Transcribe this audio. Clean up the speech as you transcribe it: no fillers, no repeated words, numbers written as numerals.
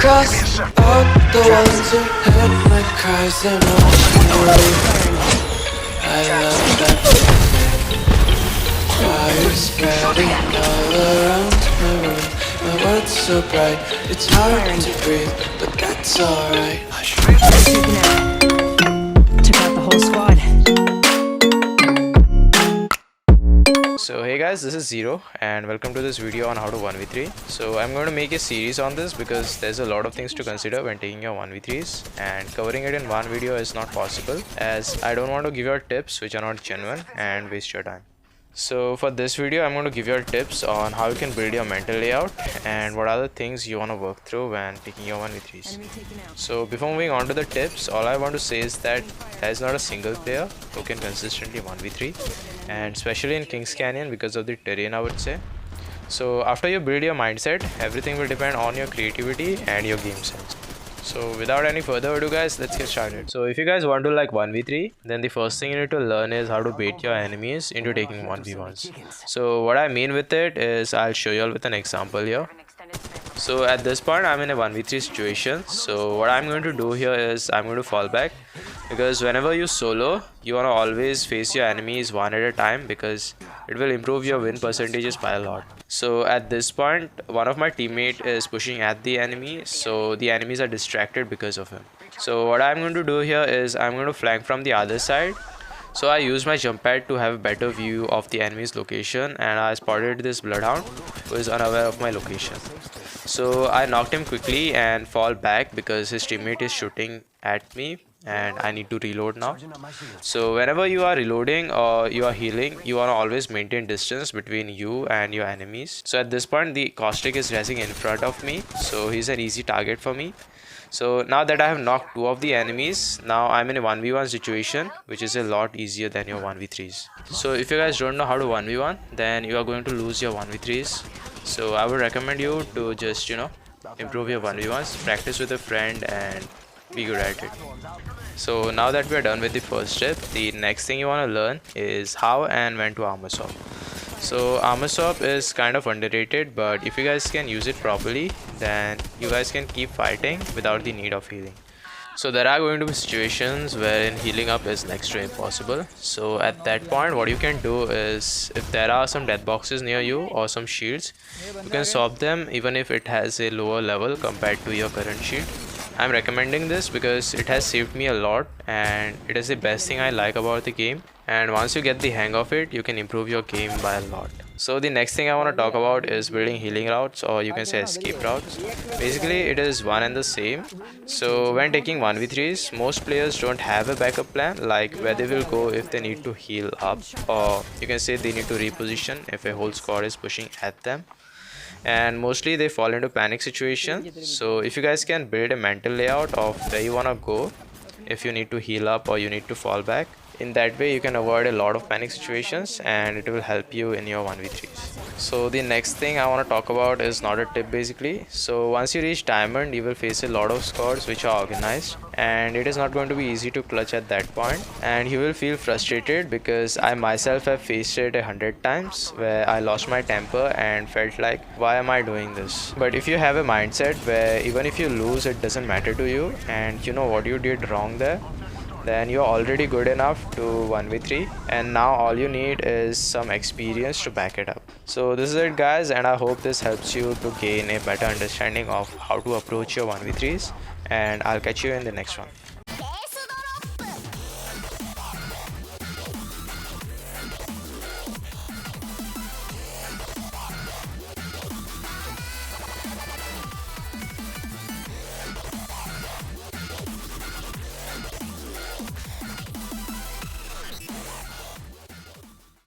cross out the ones who heard my cries. They're not me. I love that fire spreading all around my room. My world's so bright, it's hard to breathe, but that's alright. Took out the whole squad. So hey guys, this is Zero and welcome to this video on how to 1v3. So I'm going to make a series on this because there's a lot of things to consider when taking your 1v3s, and covering it in one video is not possible as I don't want to give you tips which are not genuine and waste your time. So for this video I'm going to give you tips on how you can build your mental layout and what are the things you want to work through when taking your 1v3s. So before moving on to the tips, all I want to say is that there is not a single player who can consistently 1v3, and especially in Kings Canyon because of the terrain, I would say. So after you build your mindset, everything will depend on your creativity and your game sense. So without any further ado guys, let's get started. So if you guys want to like 1v3, then the first thing you need to learn is how to bait your enemies into taking 1v1s. So what I mean with it is, I'll show you all with an example here. So at this point I'm in a 1v3 situation, so what I'm going to do here is I'm going to fall back, because whenever you solo you want to always face your enemies one at a time because it will improve your win percentages by a lot. So at this point one of my teammate is pushing at the enemy, so the enemies are distracted because of him. So what I'm going to do here is I'm going to flank from the other side. So I used my jump pad to have a better view of the enemy's location, and I spotted this bloodhound who is unaware of my location. So I knocked him quickly and fall back because his teammate is shooting at me and I need to reload now. So whenever you are reloading or you are healing, you want to always maintain distance between you and your enemies. So at this point the caustic is resing in front of me, so he's an easy target for me. So now that I have knocked two of the enemies, now I'm in a 1v1 situation, which is a lot easier than your 1v3s. So if you guys don't know how to 1v1, then you are going to lose your 1v3s. So I would recommend you to just, improve your 1v1s, practice with a friend and be good at it. So now that we are done with the first step, the next thing you want to learn is how and when to armor swap. So armor swap is kind of underrated, but if you guys can use it properly, then you guys can keep fighting without the need of healing. So there are going to be situations wherein healing up is next to impossible. So at that point what you can do is, if there are some death boxes near you or some shields, you can swap them even if it has a lower level compared to your current shield. I'm recommending this because it has saved me a lot and it is the best thing I like about the game, and once you get the hang of it you can improve your game by a lot. So the next thing I want to talk about is building healing routes, or you can say escape routes. Basically it is one and the same. So when taking 1v3s, most players don't have a backup plan, like where they will go if they need to heal up, or you can say they need to reposition if a whole squad is pushing at them, and mostly they fall into panic situation. So if you guys can build a mental layout of where you want to go if you need to heal up or you need to fall back, in that way you can avoid a lot of panic situations and it will help you in your 1v3s. So the next thing I want to talk about is not a tip basically. So once you reach diamond you will face a lot of squads which are organized, and it is not going to be easy to clutch at that point, and you will feel frustrated because I myself have faced it 100 times where I lost my temper and felt like, why am I doing this? But if you have a mindset where even if you lose it doesn't matter to you and you know what you did wrong there, then you're already good enough to 1v3, and now all you need is some experience to back it up. So this is it guys, and I hope this helps you to gain a better understanding of how to approach your 1v3s, and I'll catch you in the next one.